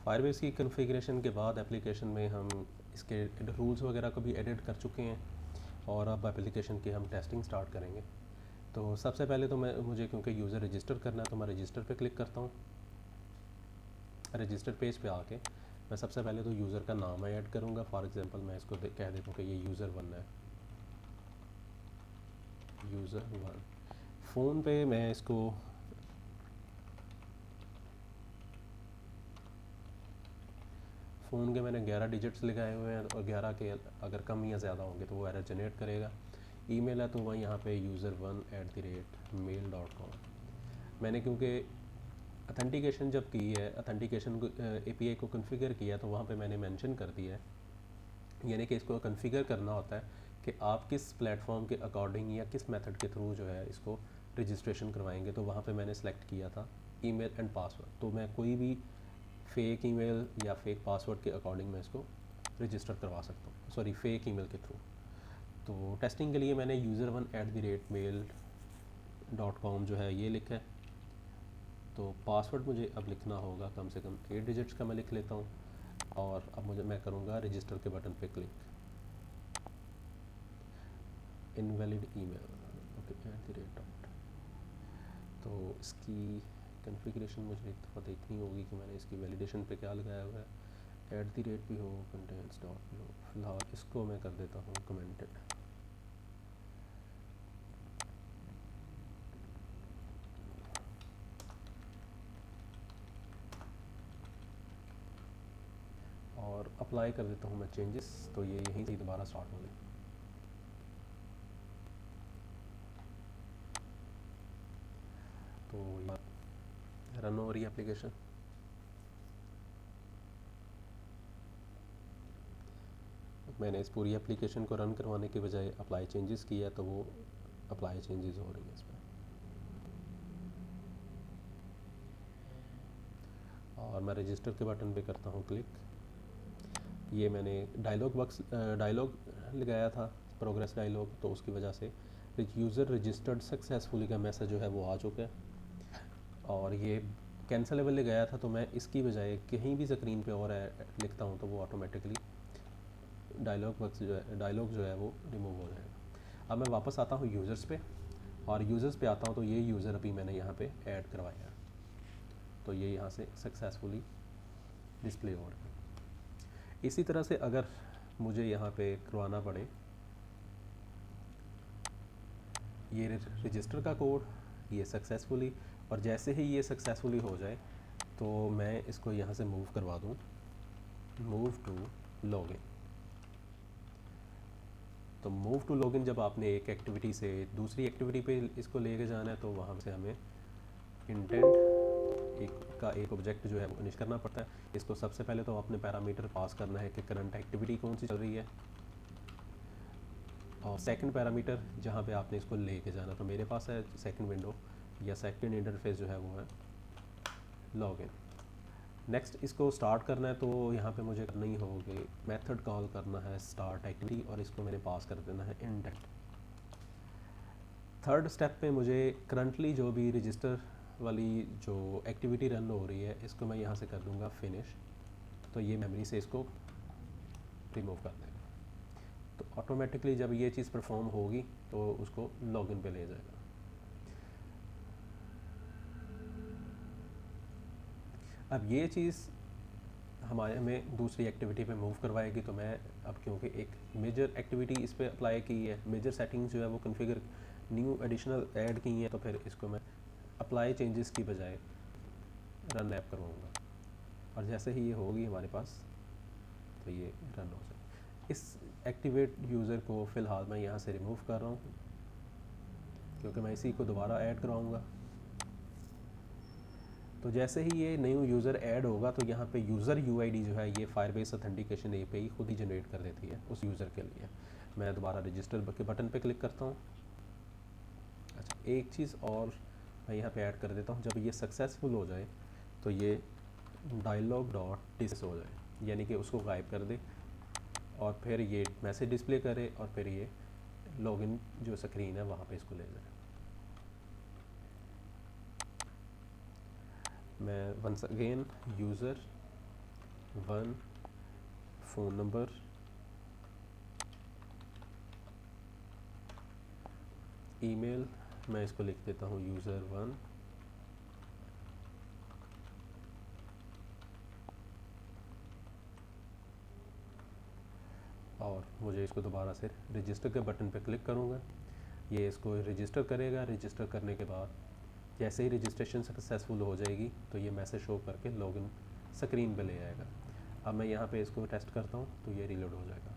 Firebase की configuration के बाद एप्लीकेशन में हम इसके रूल्स वगैरह को भी एडिट कर चुके हैं और अब एप्लीकेशन की हम टेस्टिंग स्टार्ट करेंगे। तो सबसे पहले तो मुझे क्योंकि यूज़र रजिस्टर करना है तो मैं रजिस्टर पे क्लिक करता हूँ। रजिस्टर पेज पे आके मैं सबसे पहले तो यूज़र का नाम ऐड करूँगा। फॉर एग्जांपल मैं इसको कह देता हूँ कि ये यूज़र वन है, यूज़र वन। फ़ोन पे मैं इसको फ़ोन के मैंने 11 डिजिट्स लगाए हुए हैं और 11 के अगर कम या ज़्यादा होंगे तो वो एरर जनरेट करेगा। ईमेल है तो वह यहाँ पे user1@mail.com। मैंने क्योंकि अथेंटिकेशन जब की है, अथेंटिकेशन API को कॉन्फ़िगर किया तो वहाँ पे मैंने मेंशन कर दिया है, यानी कि इसको कॉन्फ़िगर करना होता है कि आप किस प्लेटफॉर्म के अकॉर्डिंग या किस मेथड के थ्रू जो है इसको रजिस्ट्रेशन करवाएंगे। तो वहाँ पे मैंने सेलेक्ट किया था ईमेल एंड पासवर्ड। तो मैं कोई भी फेक ईमेल या फेक पासवर्ड के अकॉर्डिंग मैं इसको रजिस्टर करवा सकता हूँ, सॉरी फेक ईमेल के थ्रू। तो टेस्टिंग के लिए मैंने user1@mail.com जो है ये लिखा है। तो पासवर्ड मुझे अब लिखना होगा कम से कम 8 डिजिट्स का मैं लिख लेता हूँ। और अब मैं करूँगा रजिस्टर के बटन पे क्लिक। इनवैलिड ईमेल, ओके @ तो इसकी कॉन्फ़िगरेशन मुझे एक दफ़ा देखनी होगी कि मैंने इसकी वैलिडेशन पे क्या लगाया हुआ है। @ भी हो, कंटेंट्स डॉट भी हो। फ़िलहाल इसको मैं कर देता हूँ कमेंटेड। और अप्लाई कर देता हूँ मैं चेंजेस। तो ये यहीं से दोबारा स्टार्ट हो गई। तो ये रन हो रही है एप्लीकेशन। मैंने इस पूरी एप्लीकेशन को रन करवाने के बजाय अप्लाई चेंजेस किया तो वो अप्लाई चेंजेस हो रही है इस पर। और मैं रजिस्टर के बटन पे करता हूँ क्लिक। ये मैंने डायलॉग लगाया था, प्रोग्रेस डायलॉग, तो उसकी वजह से यूज़र रजिस्टर्ड सक्सेसफुली का मैसेज जो है वो आ चुका है। और ये कैंसलेबल लगाया था तो मैं इसकी बजाय कहीं भी स्क्रीन पे और लिखता हूँ तो वो ऑटोमेटिकली डायलॉग जो है वो रिमूव हो जाएगा। अब मैं वापस आता हूँ यूज़र्स पे और यूज़र्स पे आता हूँ तो ये यूज़र अभी मैंने यहाँ पे ऐड करवाया है। तो ये यहाँ से सक्सेसफुली डिस्प्ले हो रहा है। इसी तरह से अगर मुझे यहाँ पे करवाना पड़े ये रजिस्टर का कोड, ये सक्सेसफुली, और जैसे ही ये सक्सेसफुली हो जाए तो मैं इसको यहाँ से मूव करवा दूँ, मूव टू लॉगिन। तो मूव टू लॉगिन जब आपने एक एक्टिविटी से दूसरी एक्टिविटी पे इसको लेके जाना है तो वहाँ से हमें इंटेंट एक ऑब्जेक्ट जो है वो इनिश करना पड़ता है। इसको सबसे पहले तो आपने पैरामीटर पास करना है कि करंट एक्टिविटी कौन सी चल रही है, और सेकंड पैरामीटर जहाँ पे आपने इसको लेके जाना। तो मेरे पास है सेकंड विंडो या सेकंड इंटरफेस जो है वो है लॉगिन। नेक्स्ट इसको स्टार्ट करना है तो यहाँ पे मुझे करना ही होगी मेथड कॉल करना है स्टार्ट एक्टिविटी, और इसको मैंने पास कर देना है इंडेंट। थर्ड स्टेप पे मुझे करंटली जो भी रजिस्टर वाली जो एक्टिविटी रन हो रही है इसको मैं यहाँ से कर दूँगा फिनिश। तो ये मेमोरी से इसको रिमूव कर देगा। तो ऑटोमेटिकली जब ये चीज़ परफॉर्म होगी तो उसको लॉगिन पे ले जाएगा। अब ये चीज़ हमें दूसरी एक्टिविटी पे मूव करवाएगी। तो मैं अब क्योंकि एक मेजर एक्टिविटी इस पर अप्लाई की है, मेजर सेटिंग्स जो है वो कॉन्फ़िगर न्यू एडिशनल ऐड की हैं, तो फिर इसको मैं अप्लाई चेंजेस की बजाय रन ऐप करवाऊँगा। और जैसे ही ये होगी हमारे पास तो ये रन हो जाए। इस एक्टिवेट यूज़र को फ़िलहाल मैं यहाँ से रिमूव कर रहा हूँ क्योंकि मैं इसी को दोबारा ऐड करवाऊँगा। तो जैसे ही ये न्यू यूज़र ऐड होगा तो यहाँ पे यूज़र यूआईडी जो है ये फायरबेस ऑथेंटिकेशन एपीआई खुद ही जनरेट कर देती है उस यूज़र के लिए। मैं दोबारा रजिस्टर के बटन पे क्लिक करता हूँ। अच्छा, एक चीज़ और मैं यहाँ पे ऐड कर देता हूँ, जब ये सक्सेसफुल हो जाए तो ये डायलॉग डॉट डिस हो जाए, यानी कि उसको गायब कर दे और फिर ये मैसेज डिस्प्ले करे और फिर ये लॉगिन जो स्क्रीन है वहाँ पे इसको ले जाए। मैं once again user 1 phone number, email मैं इसको लिख देता हूँ user1, और मुझे इसको दोबारा से रजिस्टर के बटन पे क्लिक करूँगा, ये इसको रजिस्टर करेगा। रजिस्टर करने के बाद जैसे ही रजिस्ट्रेशन सक्सेसफुल हो जाएगी तो ये मैसेज शो करके लॉगिन स्क्रीन पे ले आएगा। अब मैं यहाँ पे इसको टेस्ट करता हूँ तो ये रीलोड हो जाएगा।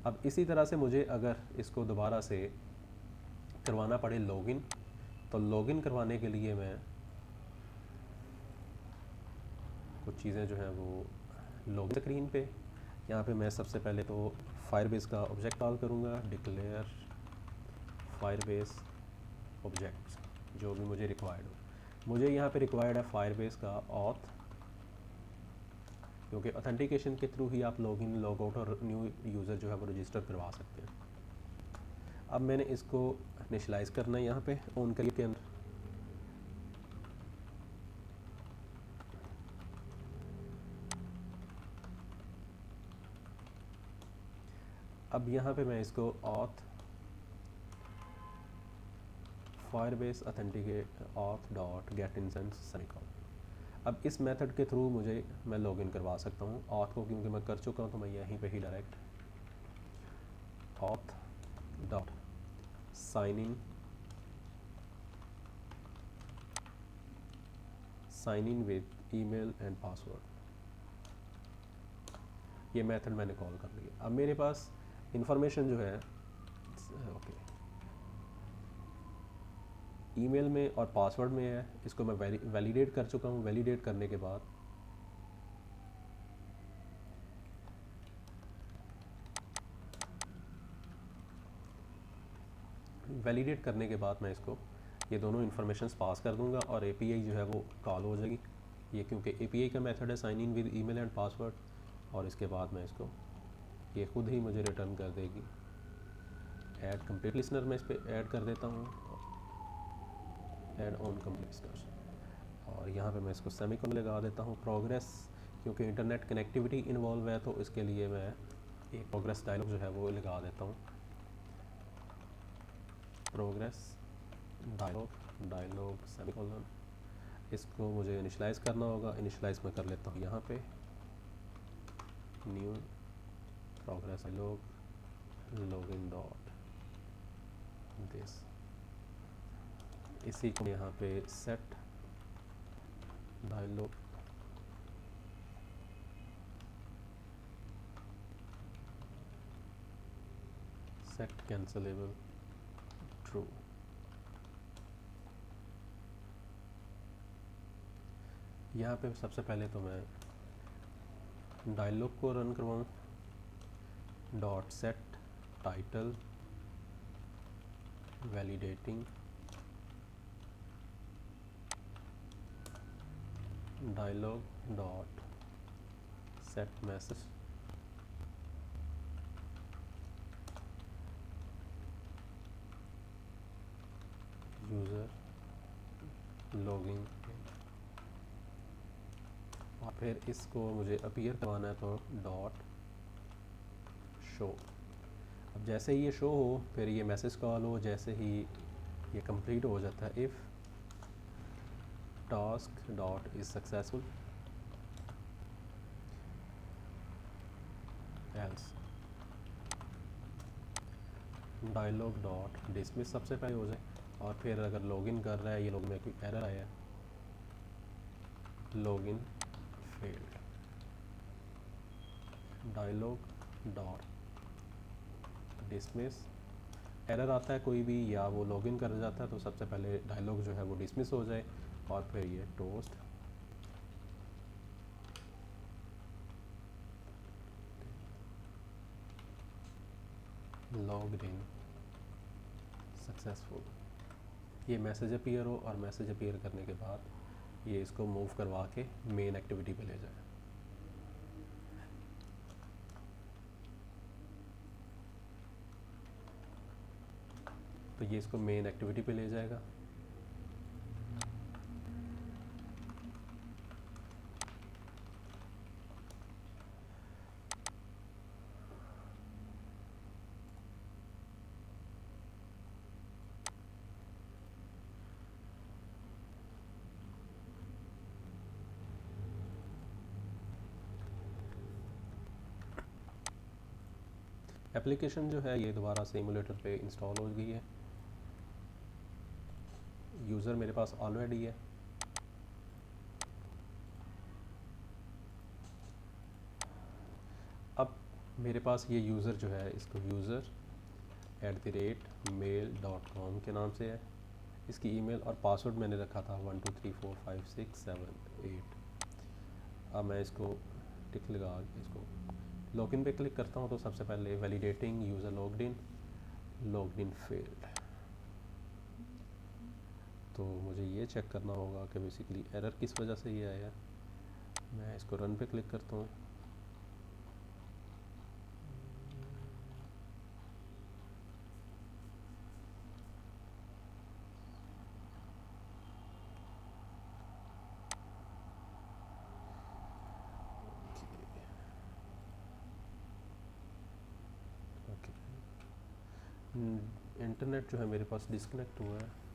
अब इसी तरह से मुझे अगर इसको दोबारा से करवाना पड़े लॉगिन, तो लॉगिन करवाने के लिए मैं कुछ चीज़ें जो हैं वो लॉगिन स्क्रीन पे, यहाँ पे मैं सबसे पहले तो फायरबेस का ऑब्जेक्ट कॉल करूँगा, डिक्लेयर फायरबेस ऑब्जेक्ट्स, जो भी मुझे रिक्वायर्ड हो। मुझे यहाँ पे रिक्वायर्ड है फायरबेस का ऑथ, क्योंकि ऑथेंटिकेशन के थ्रू ही आप लॉगिन, लॉग आउट और न्यू यूज़र जो है वो रजिस्टर करवा सकते हैं। अब मैंने इसको इनिशियलाइज़ करना है यहाँ पे ऑन करिए के अंदर। अब यहाँ पे मैं इसको auth Firebase authenticate auth dot gate instance semicolon, अब इस मेथड के थ्रू मैं लॉगिन करवा सकता हूँ। ऑथ को क्योंकि मैं कर चुका हूँ तो मैं यहीं पे ही direct auth dot sign in with email and password, ये मेथड मैंने कॉल कर लिया। अब मेरे पास इंफॉर्मेशन जो है ओके ईमेल में और पासवर्ड में है, इसको मैं वैलिडेट कर चुका हूँ। वैलिडेट करने के बाद मैं इसको ये दोनों इन्फॉर्मेशंस पास कर दूंगा और एपीआई जो है वो कॉल हो जाएगी। ये क्योंकि एपीआई का मेथड है sign in with email and password, और इसके बाद मैं इसको ये खुद ही मुझे रिटर्न कर देगी। ऐड कंप्लीट लिसनर में इस पर ऐड कर देता हूँ, ऐड ऑन कंप्लीट लिसनर, और यहाँ पे मैं इसको सेमीकोलन लगा देता हूँ। प्रोग्रेस, क्योंकि इंटरनेट कनेक्टिविटी इन्वॉल्व है तो इसके लिए मैं एक प्रोग्रेस डायलॉग जो है वो लगा देता हूँ। प्रोग्रेस डायलॉग सेमीकोलन, इसको मुझे इनिशियलाइज़ करना होगा। इनिशियलाइज़ मैं कर लेता हूँ यहाँ पे new progress dialog login dot this, इसी को यहाँ पे set dialog set cancelable true. यहाँ पे सबसे पहले तो मैं डायलॉग को रन करवाऊँ। Dot set title validating dialog dot set message user login, और फिर इसको मुझे अपीयर करवाना है तो डॉट शो। अब जैसे ही ये शो हो फिर ये मैसेज कॉल हो, जैसे ही ये कंप्लीट हो जाता है if task dot is successful else dialog dot dismiss सबसे पहले हो जाए, और फिर अगर लॉगिन कर रहा है ये लॉगिन में कोई एरर आया login failed, dialog dot dismiss, error आता है कोई भी या वो लॉगिन कर जाता है तो सबसे पहले डायलॉग जो है वो डिसमिस हो जाए, और फिर ये टोस्ट लॉग्ड इन सक्सेसफुल, ये मैसेज अपीयर हो, और मैसेज अपीयर करने के बाद ये इसको मूव करवा के मेन एक्टिविटी पे ले जाए। तो ये इसको मेन एक्टिविटी पे ले जाएगा। एप्लीकेशन जो है ये दोबारा से एमुलेटर पे इंस्टॉल हो गई है, यूज़र मेरे पास ऑलरेडी है। अब मेरे पास ये यूज़र जो है, इसको user@mail.com के नाम से है। इसकी ईमेल और पासवर्ड मैंने रखा था 12345678। अब मैं इसको टिक लगा इसको लॉगिन पे क्लिक करता हूँ तो सबसे पहले validating user logged in failed. तो मुझे ये चेक करना होगा कि बेसिकली एरर किस वजह से ये आया। मैं इसको रन पे क्लिक करता हूँ। ओके, इंटरनेट जो है मेरे पास डिस्कनेक्ट हुआ है।